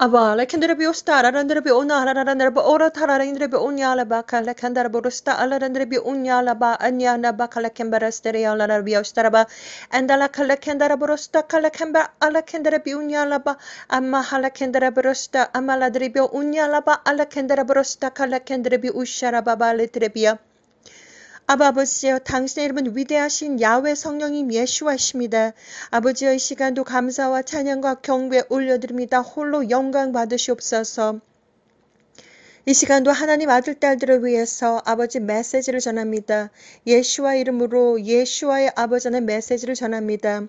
Aba lekendere osta arandere ona arandere ora tararindere onya ba kala kandara borosta alarandere onya ba anya na ba kala kembara stere alara ostara ba andala kala kendara borosta kala kemba ala kendere onya ba amma hala kendere borosta amala dere onya ba ala kendere borosta kala kendere ushara ba baletre 아버지여, 당신의 이름은 위대하신 야훼 성령님 예수와십니다. 아버지여, 이 시간도 감사와 찬양과 경배 올려드립니다. 홀로 영광 받으시옵소서. 이 시간도 하나님 아들 딸들을 위해서 아버지 메시지를 전합니다. 예수와 이름으로 예수와의 아버지는 메시지를 전합니다.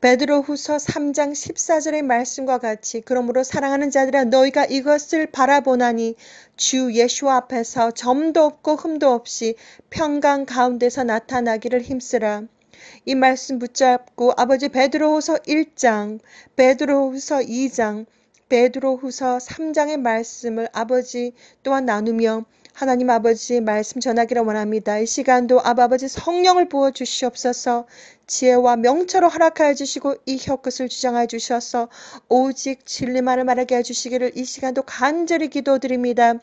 베드로후서 3장 14절의 말씀과 같이 그러므로 사랑하는 자들아 너희가 이것을 바라보나니 주 예수 앞에서 점도 없고 흠도 없이 평강 가운데서 나타나기를 힘쓰라. 이 말씀 붙잡고 아버지 베드로후서 1장, 베드로후서 2장, 베드로후서 3장의 말씀을 아버지 또한 나누며 하나님 아버지 말씀 전하기를 원합니다. 이 시간도 아버지 성령을 부어 주시옵소서. 지혜와 명철로 허락하여 주시고 이 혀끝을 주장하여 주셔서 오직 진리만을 말하게 해주시기를 이 시간도 간절히 기도드립니다.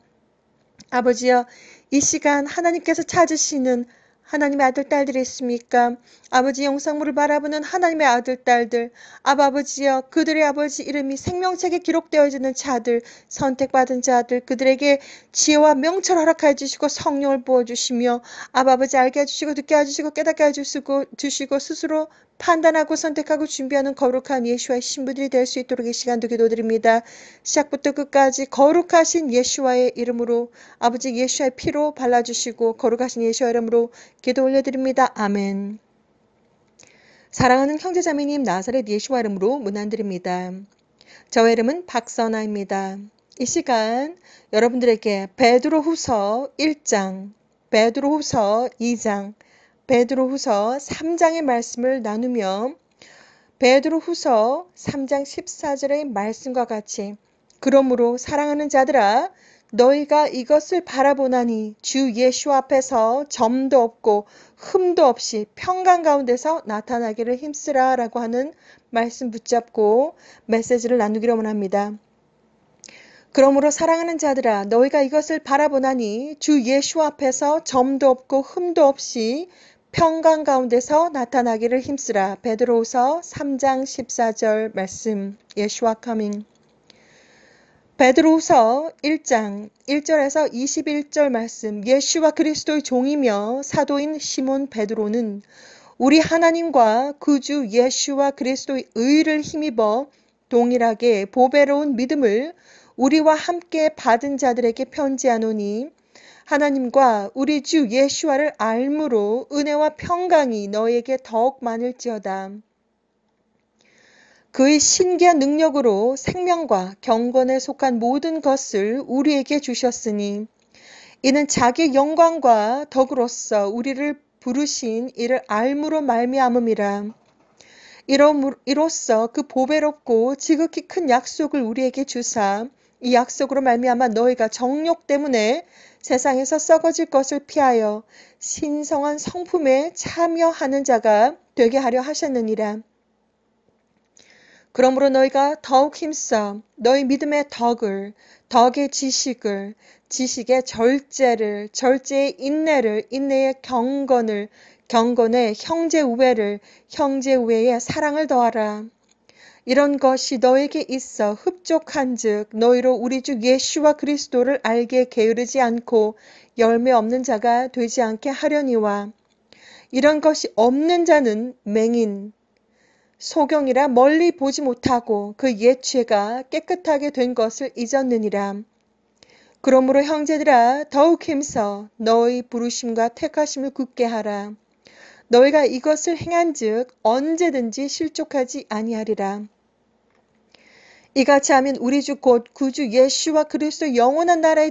아버지여, 이 시간 하나님께서 찾으시는 하나님의 아들 딸들이 있습니까? 아버지 영상물을 바라보는 하나님의 아들 딸들, 아버지여, 그들의 아버지 이름이 생명책에 기록되어지는 자들, 선택받은 자들, 그들에게 지혜와 명철 허락해 주시고 성령을 부어주시며 아버지 알게 해주시고 듣게 해주시고 깨닫게 해주시고 스스로 판단하고 선택하고 준비하는 거룩한 예수와의 신부들이 될 수 있도록 이 시간도 기도드립니다. 시작부터 끝까지 거룩하신 예수와의 이름으로 아버지 예수의 피로 발라주시고 거룩하신 예수의 이름으로 기도 올려드립니다. 아멘. 사랑하는 형제자매님 나사렛 예수와 이름으로 문안드립니다. 저의 이름은 박선아입니다. 이 시간 여러분들에게 베드로후서 1장, 베드로후서 2장, 베드로후서 3장의 말씀을 나누며 베드로후서 3장 14절의 말씀과 같이 그러므로 사랑하는 자들아 너희가 이것을 바라보나니 주 예수 앞에서 점도 없고 흠도 없이 평강 가운데서 나타나기를 힘쓰라 라고 하는 말씀 붙잡고 메시지를 나누기를 원합니다. 그러므로 사랑하는 자들아 너희가 이것을 바라보나니 주 예수 앞에서 점도 없고 흠도 없이 평강 가운데서 나타나기를 힘쓰라. 베드로후서 3장 14절 말씀 예수와 커밍. 베드로후서 1장 1절에서 21절 말씀 예수와 그리스도의 종이며 사도인 시몬 베드로는 우리 하나님과 구주 예수와 그리스도의 의를 힘입어 동일하게 보배로운 믿음을 우리와 함께 받은 자들에게 편지하노니 하나님과 우리 주 예수와를 알므로 은혜와 평강이 너에게 더욱 많을지어다. 그의 신기한 능력으로 생명과 경건에 속한 모든 것을 우리에게 주셨으니 이는 자기 영광과 덕으로서 우리를 부르신 이를 알므로 말미암음이라. 이로써 그 보배롭고 지극히 큰 약속을 우리에게 주사 이 약속으로 말미암아 너희가 정욕 때문에 세상에서 썩어질 것을 피하여 신성한 성품에 참여하는 자가 되게 하려 하셨느니라. 그러므로 너희가 더욱 힘써 너희 믿음의 덕을, 덕의 지식을, 지식의 절제를, 절제의 인내를, 인내의 경건을, 경건의 형제 우애를, 형제 우애의 사랑을 더하라. 이런 것이 너에게 있어 흡족한즉 너희로 우리 주 예수와 그리스도를 알게 게으르지 않고 열매 없는 자가 되지 않게 하려니와 이런 것이 없는 자는 맹인, 소경이라 멀리 보지 못하고 그 옛 죄가 깨끗하게 된 것을 잊었느니라. 그러므로 형제들아 더욱 힘써 너희 부르심과 택하심을 굳게 하라. 너희가 이것을 행한즉 언제든지 실족하지 아니하리라. 이같이 하면 우리 주 곧 구주 예수와 그리스도 영원한 나라에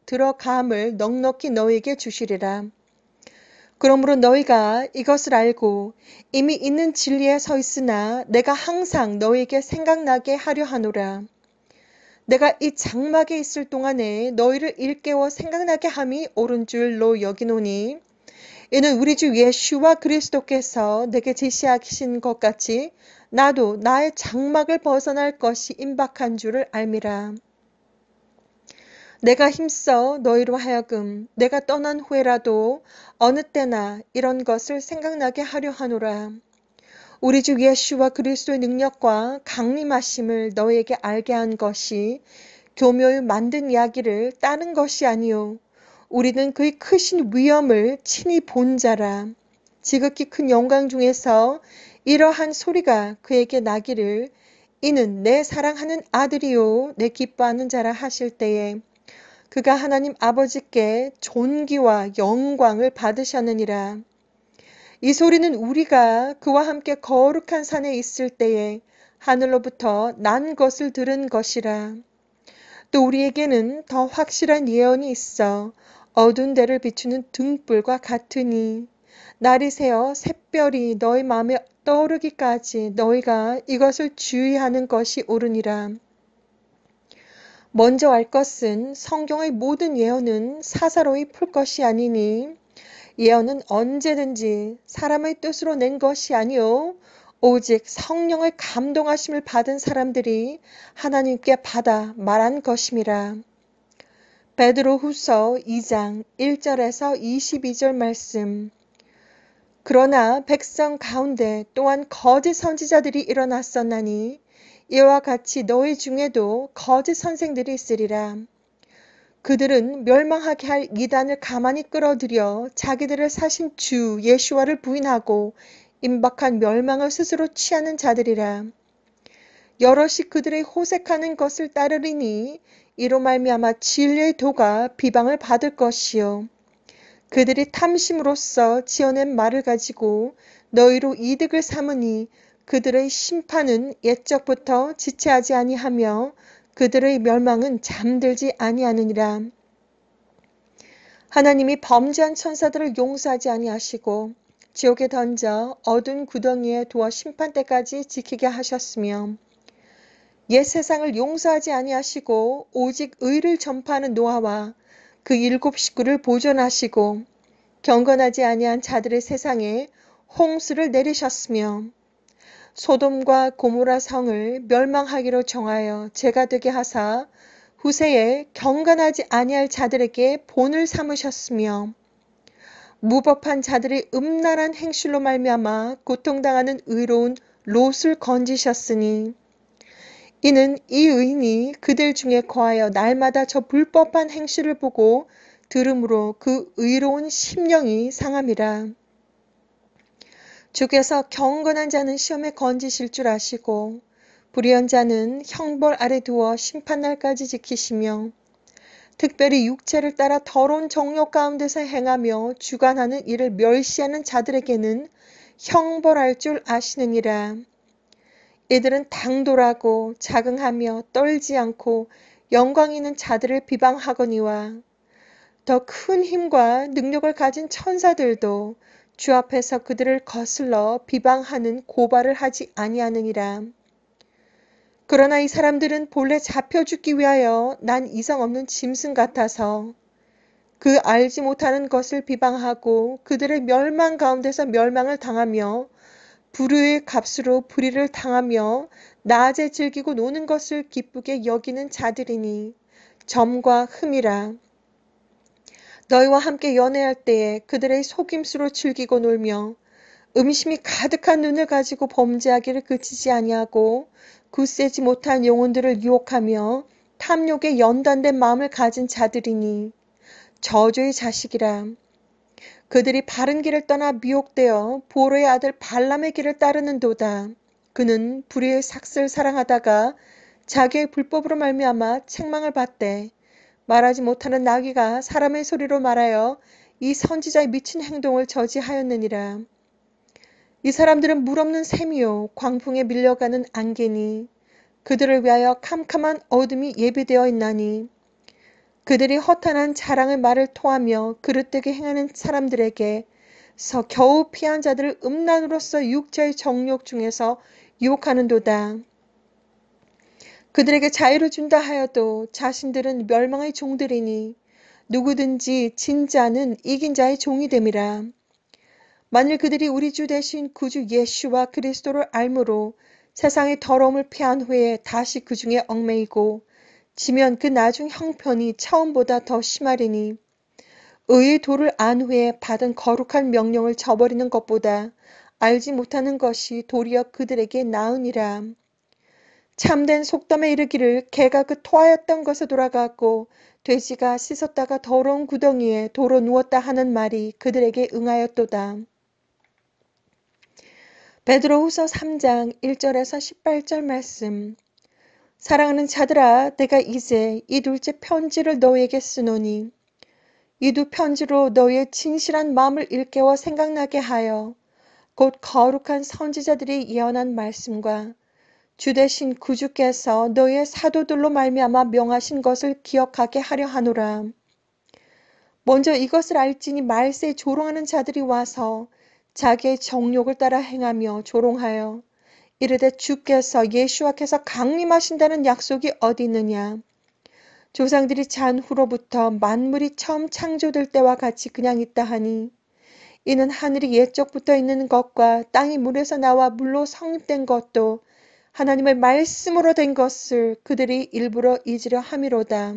들어감을 넉넉히 너희에게 주시리라. 그러므로 너희가 이것을 알고 이미 있는 진리에 서 있으나 내가 항상 너희에게 생각나게 하려 하노라. 내가 이 장막에 있을 동안에 너희를 일깨워 생각나게 함이 옳은 줄로 여기노니 이는 우리 주 예수와 그리스도께서 내게 제시하신 것 같이 나도 나의 장막을 벗어날 것이 임박한 줄을 알미라. 내가 힘써 너희로 하여금 내가 떠난 후에라도 어느 때나 이런 것을 생각나게 하려 하노라. 우리 주 예수와 그리스도의 능력과 강림하심을 너희에게 알게 한 것이 교묘히 만든 이야기를 따른 것이 아니요 우리는 그의 크신 위엄을 친히 본 자라. 지극히 큰 영광 중에서 이러한 소리가 그에게 나기를 이는 내 사랑하는 아들이요 내 기뻐하는 자라 하실 때에 그가 하나님 아버지께 존귀와 영광을 받으셨느니라. 이 소리는 우리가 그와 함께 거룩한 산에 있을 때에 하늘로부터 난 것을 들은 것이라. 또 우리에게는 더 확실한 예언이 있어 어두운 데를 비추는 등불과 같으니 날이 새어 샛별이 너희 마음에 떠오르기까지 너희가 이것을 주의하는 것이 옳으니라. 먼저 알 것은 성경의 모든 예언은 사사로이 풀 것이 아니니 예언은 언제든지 사람의 뜻으로 낸 것이 아니요 오직 성령의 감동하심을 받은 사람들이 하나님께 받아 말한 것임이라. 베드로후서 2장 1절에서 22절 말씀. 그러나 백성 가운데 또한 거짓 선지자들이 일어났었나니 이와 같이 너희 중에도 거짓 선생들이 있으리라. 그들은 멸망하게 할 이단을 가만히 끌어들여 자기들을 사신 주 예수와를 부인하고 임박한 멸망을 스스로 취하는 자들이라. 여럿이 그들의 호색하는 것을 따르리니 이로 말미암아 진리의 도가 비방을 받을 것이요. 그들이 탐심으로써 지어낸 말을 가지고 너희로 이득을 삼으니 그들의 심판은 옛적부터 지체하지 아니하며 그들의 멸망은 잠들지 아니하느니라. 하나님이 범죄한 천사들을 용서하지 아니하시고 지옥에 던져 어두운 구덩이에 두어 심판 때까지 지키게 하셨으며 옛 세상을 용서하지 아니하시고 오직 의를 전파하는 노아와 그 7 식구를 보존하시고 경건하지 아니한 자들의 세상에 홍수를 내리셨으며 소돔과 고모라 성을 멸망하기로 정하여 죄가 되게 하사 후세에 경건하지 아니할 자들에게 본을 삼으셨으며 무법한 자들의 음란한 행실로 말미암아 고통당하는 의로운 롯을 건지셨으니 이는 이 의인이 그들 중에 거하여 날마다 저 불법한 행실을 보고 들음으로 그 의로운 심령이 상함이라. 주께서 경건한 자는 시험에 건지실 줄 아시고 불의한 자는 형벌 아래 두어 심판날까지 지키시며 특별히 육체를 따라 더러운 정욕 가운데서 행하며 주관하는 이를 멸시하는 자들에게는 형벌할 줄 아시느니라. 이들은 당돌하고 자긍하며 떨지 않고 영광 있는 자들을 비방하거니와 더 큰 힘과 능력을 가진 천사들도 주 앞에서 그들을 거슬러 비방하는 고발을 하지 아니하느니라. 그러나 이 사람들은 본래 잡혀 죽기 위하여 난 이성 없는 짐승 같아서 그 알지 못하는 것을 비방하고 그들의 멸망 가운데서 멸망을 당하며 불의의 값으로 불의를 당하며 낮에 즐기고 노는 것을 기쁘게 여기는 자들이니 점과 흠이라. 너희와 함께 연애할 때에 그들의 속임수로 즐기고 놀며 음심이 가득한 눈을 가지고 범죄하기를 그치지 아니하고 굳세지 못한 영혼들을 유혹하며 탐욕에 연단된 마음을 가진 자들이니 저주의 자식이라. 그들이 바른 길을 떠나 미혹되어 보로의 아들 발람의 길을 따르는도다. 그는 불의의 삭슬 사랑하다가 자기의 불법으로 말미암아 책망을 받되 말하지 못하는 나귀가 사람의 소리로 말하여 이 선지자의 미친 행동을 저지하였느니라. 이 사람들은 물 없는 샘이요 광풍에 밀려가는 안개니 그들을 위하여 캄캄한 어둠이 예비되어 있나니 그들이 허탄한 자랑의 말을 토하며 그릇되게 행하는 사람들에게 서 겨우 피한 자들을 음란으로서 육체의 정욕 중에서 유혹하는도다. 그들에게 자유를 준다 하여도 자신들은 멸망의 종들이니 누구든지 진 자는 이긴 자의 종이 됨이라. 만일 그들이 우리 주 대신 구주 예수와 그리스도를 알므로 세상의 더러움을 피한 후에 다시 그 중에 얽매이고 지면 그 나중 형편이 처음보다 더 심하리니 의의 도를 안 후에 받은 거룩한 명령을 저버리는 것보다 알지 못하는 것이 도리어 그들에게 나으니라. 참된 속담에 이르기를 개가 그 토하였던 것에 돌아갔고 돼지가 씻었다가 더러운 구덩이에 도로 누웠다 하는 말이 그들에게 응하였도다. 베드로후서 3장 1절에서 18절 말씀. 사랑하는 자들아, 내가 이제 이 둘째 편지를 너희에게 쓰노니 이 두 편지로 너희의 진실한 마음을 일깨워 생각나게 하여 곧 거룩한 선지자들이 예언한 말씀과 주 대신 구주께서 너희의 사도들로 말미암아 명하신 것을 기억하게 하려 하노라. 먼저 이것을 알지니 말세에 조롱하는 자들이 와서 자기의 정욕을 따라 행하며 조롱하여 이르되 주께서 예수와께서 강림하신다는 약속이 어디 있느냐. 조상들이 잔 후로부터 만물이 처음 창조될 때와 같이 그냥 있다 하니 이는 하늘이 옛적부터 있는 것과 땅이 물에서 나와 물로 성립된 것도 하나님의 말씀으로 된 것을 그들이 일부러 잊으려 함이로다.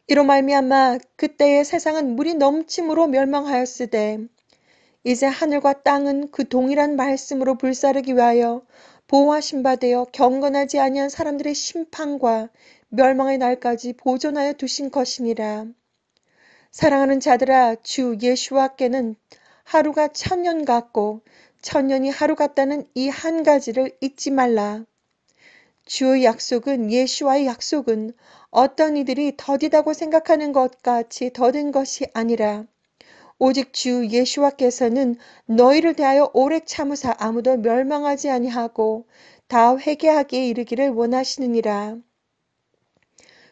이로 말미암아 그때의 세상은 물이 넘침으로 멸망하였으되 이제 하늘과 땅은 그 동일한 말씀으로 불사르기 위하여 보호하신 바 되어 경건하지 아니한 사람들의 심판과 멸망의 날까지 보존하여 두신 것이니라. 사랑하는 자들아, 주 예수와께는 하루가 1000년 같고 1000년이 하루 같다는 이 한 가지를 잊지 말라. 주의 약속은 예수와의 약속은 어떤 이들이 더디다고 생각하는 것 같이 더딘 것이 아니라 오직 주 예수와께서는 너희를 대하여 오래 참으사 아무도 멸망하지 아니하고 다 회개하기에 이르기를 원하시느니라.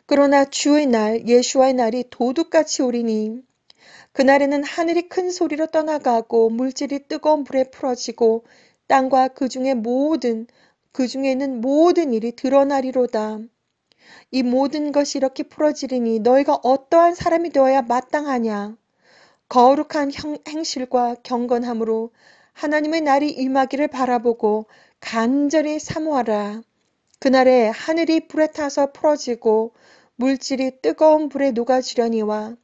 그러나 주의 날 예수와의 날이 도둑같이 오리니 그날에는 하늘이 큰 소리로 떠나가고 물질이 뜨거운 불에 풀어지고 땅과 그 중에 있는 모든 일이 드러나리로다. 이 모든 것이 이렇게 풀어지리니 너희가 어떠한 사람이 되어야 마땅하냐. 거룩한 행실과 경건함으로 하나님의 날이 임하기를 바라보고 간절히 사모하라. 그날에 하늘이 불에 타서 풀어지고 물질이 뜨거운 불에 녹아지려니와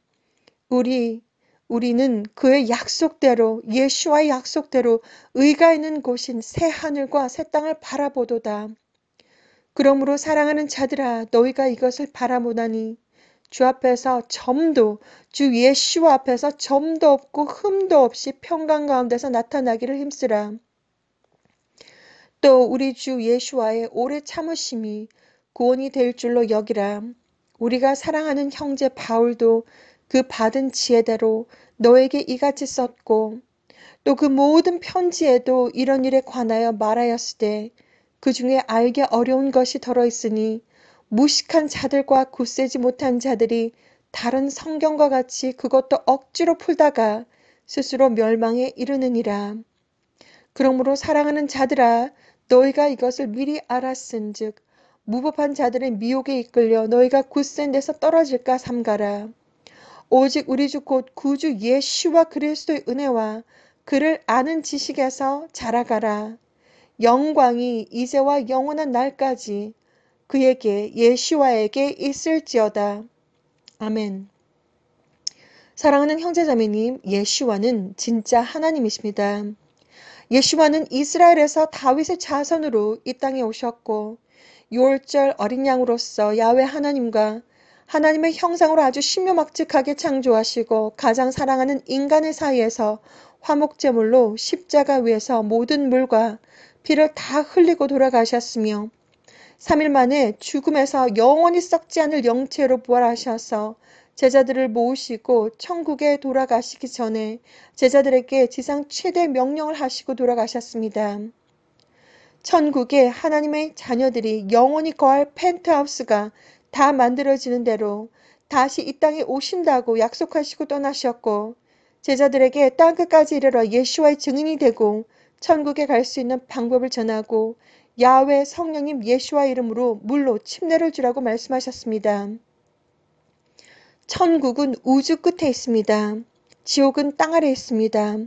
우리는 그의 약속대로 예수와의 약속대로 의가 있는 곳인 새 하늘과 새 땅을 바라보도다. 그러므로 사랑하는 자들아 너희가 이것을 바라보나니 주 앞에서 주 예수와 앞에서 점도 없고 흠도 없이 평강 가운데서 나타나기를 힘쓰라. 또 우리 주 예수와의 오래 참으심이 구원이 될 줄로 여기라. 우리가 사랑하는 형제 바울도 그 받은 지혜대로 너에게 이같이 썼고 또 그 모든 편지에도 이런 일에 관하여 말하였으되 그 중에 알기 어려운 것이 덜어있으니 무식한 자들과 굳세지 못한 자들이 다른 성경과 같이 그것도 억지로 풀다가 스스로 멸망에 이르느니라. 그러므로 사랑하는 자들아 너희가 이것을 미리 알았은즉 무법한 자들의 미혹에 이끌려 너희가 굳센 데서 떨어질까 삼가라. 오직 우리 주 곧 구주 예수와 그리스도의 은혜와 그를 아는 지식에서 자라가라. 영광이 이제와 영원한 날까지 그에게 예수와에게 있을지어다. 아멘. 사랑하는 형제자매님, 예수와는 진짜 하나님이십니다. 예수와는 이스라엘에서 다윗의 자손으로 이 땅에 오셨고 유월절 어린 양으로서 야훼 하나님과 하나님의 형상으로 아주 신묘막측하게 창조하시고 가장 사랑하는 인간의 사이에서 화목제물로 십자가 위에서 모든 물과 피를 다 흘리고 돌아가셨으며 3일 만에 죽음에서 영원히 썩지 않을 영체로 부활하셔서 제자들을 모으시고 천국에 돌아가시기 전에 제자들에게 지상 최대 명령을 하시고 돌아가셨습니다. 천국에 하나님의 자녀들이 영원히 거할 펜트하우스가 다 만들어지는 대로 다시 이 땅에 오신다고 약속하시고 떠나셨고 제자들에게 땅끝까지 이르러 예수와의 증인이 되고 천국에 갈 수 있는 방법을 전하고 야훼 성령님 예수와 이름으로 물로 침례를 주라고 말씀하셨습니다. 천국은 우주 끝에 있습니다. 지옥은 땅 아래 있습니다.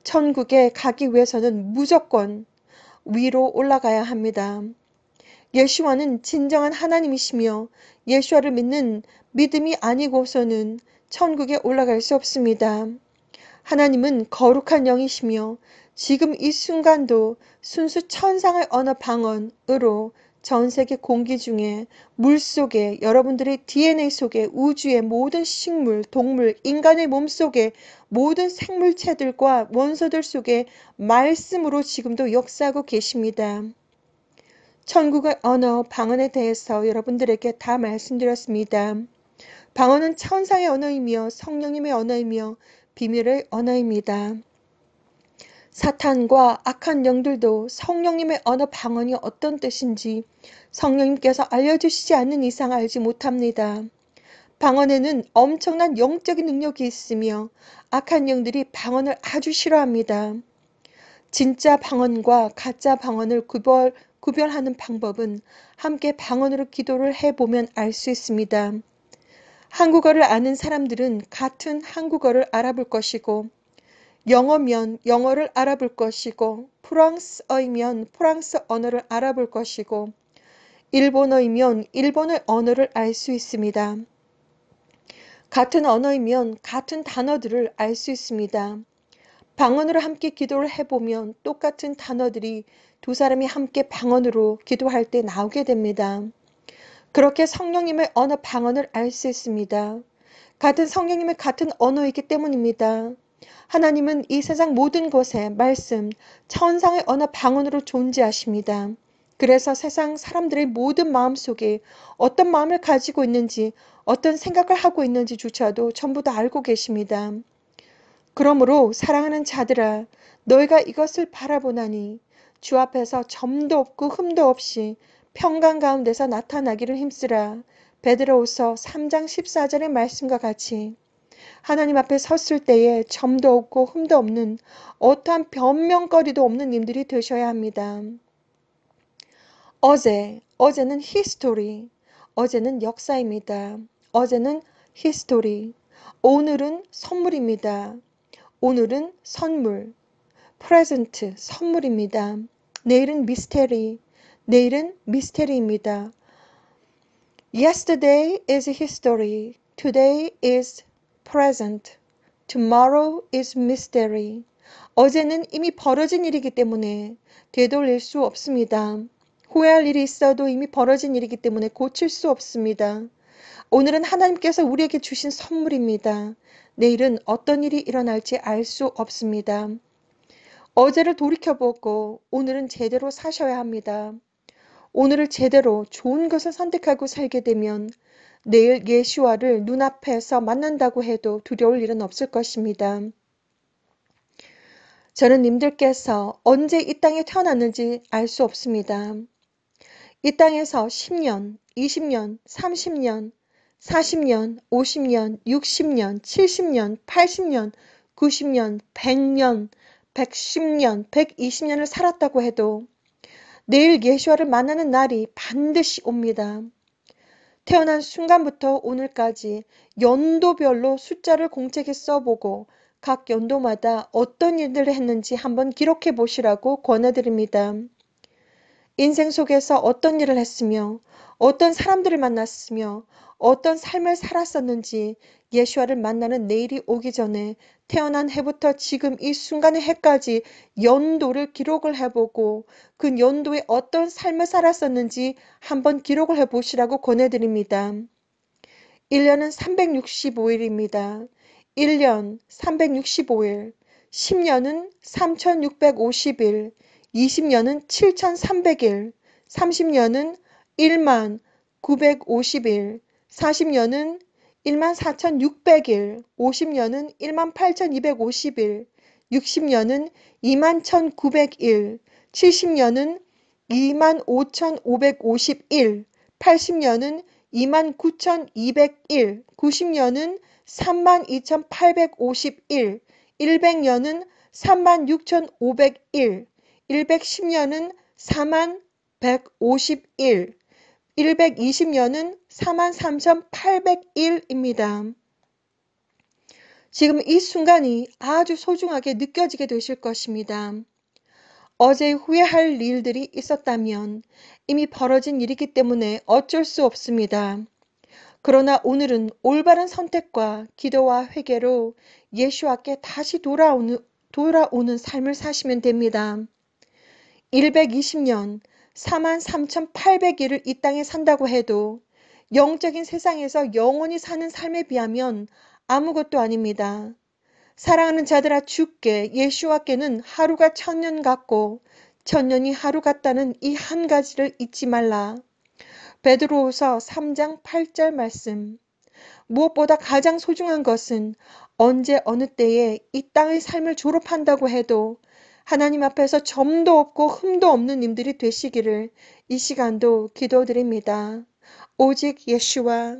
천국에 가기 위해서는 무조건 위로 올라가야 합니다. 예수와는 진정한 하나님이시며 예수와를 믿는 믿음이 아니고서는 천국에 올라갈 수 없습니다. 하나님은 거룩한 영이시며 지금 이 순간도 순수 천상의 언어 방언으로 전 세계 공기 중에 물 속에 여러분들의 DNA 속에 우주의 모든 식물, 동물, 인간의 몸 속에 모든 생물체들과 원소들 속에 말씀으로 지금도 역사하고 계십니다. 천국의 언어 방언에 대해서 여러분들에게 다 말씀드렸습니다. 방언은 천상의 언어이며 성령님의 언어이며 비밀의 언어입니다. 사탄과 악한 영들도 성령님의 언어 방언이 어떤 뜻인지 성령님께서 알려주시지 않는 이상 알지 못합니다. 방언에는 엄청난 영적인 능력이 있으며 악한 영들이 방언을 아주 싫어합니다. 진짜 방언과 가짜 방언을 구별하는 방법은 함께 방언으로 기도를 해보면 알 수 있습니다. 한국어를 아는 사람들은 같은 한국어를 알아볼 것이고 영어면 영어를 알아볼 것이고 프랑스어이면 프랑스 언어를 알아볼 것이고 일본어이면 일본의 언어를 알 수 있습니다. 같은 언어이면 같은 단어들을 알 수 있습니다. 방언으로 함께 기도를 해보면 똑같은 단어들이 두 사람이 함께 방언으로 기도할 때 나오게 됩니다. 그렇게 성령님의 언어 방언을 알 수 있습니다. 같은 성령님의 같은 언어이기 때문입니다. 하나님은 이 세상 모든 곳에 말씀, 천상의 언어 방언으로 존재하십니다. 그래서 세상 사람들의 모든 마음속에 어떤 마음을 가지고 있는지 어떤 생각을 하고 있는지조차도 전부 다 알고 계십니다. 그러므로 사랑하는 자들아 너희가 이것을 바라보나니 주 앞에서 점도 없고 흠도 없이 평강 가운데서 나타나기를 힘쓰라. 베드로후서 3장 14절의 말씀과 같이 하나님 앞에 섰을 때에 점도 없고 흠도 없는 어떠한 변명거리도 없는 님들이 되셔야 합니다. 어제는 히스토리, 어제는 역사입니다. 어제는 히스토리, 오늘은 선물입니다. 오늘은 선물, 프레젠트, 선물입니다. 내일은 미스테리, 내일은 미스테리입니다. Yesterday is history, today is present, tomorrow is mystery. 어제는 이미 벌어진 일이기 때문에 되돌릴 수 없습니다. 후회할 일이 있어도 이미 벌어진 일이기 때문에 고칠 수 없습니다. 오늘은 하나님께서 우리에게 주신 선물입니다. 내일은 어떤 일이 일어날지 알 수 없습니다. 어제를 돌이켜보고 오늘은 제대로 사셔야 합니다. 오늘을 제대로 좋은 것을 선택하고 살게 되면 내일 예수와를 눈앞에서 만난다고 해도 두려울 일은 없을 것입니다. 저는 님들께서 언제 이 땅에 태어났는지 알 수 없습니다. 이 땅에서 10년, 20년, 30년, 40년, 50년, 60년, 70년, 80년, 90년, 100년, 110년, 120년을 살았다고 해도 내일 예수와를 만나는 날이 반드시 옵니다. 태어난 순간부터 오늘까지 연도별로 숫자를 공책에 써보고 각 연도마다 어떤 일들을 했는지 한번 기록해 보시라고 권해드립니다. 인생 속에서 어떤 일을 했으며 어떤 사람들을 만났으며 어떤 삶을 살았었는지 예수와를 만나는 내일이 오기 전에 태어난 해부터 지금 이 순간의 해까지 연도를 기록을 해보고 그 연도에 어떤 삶을 살았었는지 한번 기록을 해보시라고 권해드립니다. 1년은 365일입니다. 1년 365일, 10년은 3650일, 20년은 7300일, 30년은 1만 950일, 40년은 14,600일, 50년은 18,250일, 60년은 21,900일, 70년은 25,551, 80년은 29,201, 90년은 32,851, 100년은 36,501, 110년은 41,151, 120년은 43,801입니다. 지금 이 순간이 아주 소중하게 느껴지게 되실 것입니다. 어제 후회할 일들이 있었다면 이미 벌어진 일이기 때문에 어쩔 수 없습니다. 그러나 오늘은 올바른 선택과 기도와 회개로 예수와께 다시 돌아오는 삶을 사시면 됩니다. 120년, 43,800일을 이 땅에 산다고 해도 영적인 세상에서 영원히 사는 삶에 비하면 아무것도 아닙니다. 사랑하는 자들아, 주께 예수와께는 하루가 1000년 같고 1000년이 하루 같다는 이 한 가지를 잊지 말라. 베드로후서 3장 8절 말씀. 무엇보다 가장 소중한 것은 언제 어느 때에 이 땅의 삶을 졸업한다고 해도 하나님 앞에서 점도 없고 흠도 없는 님들이 되시기를 이 시간도 기도드립니다. 오직 예수와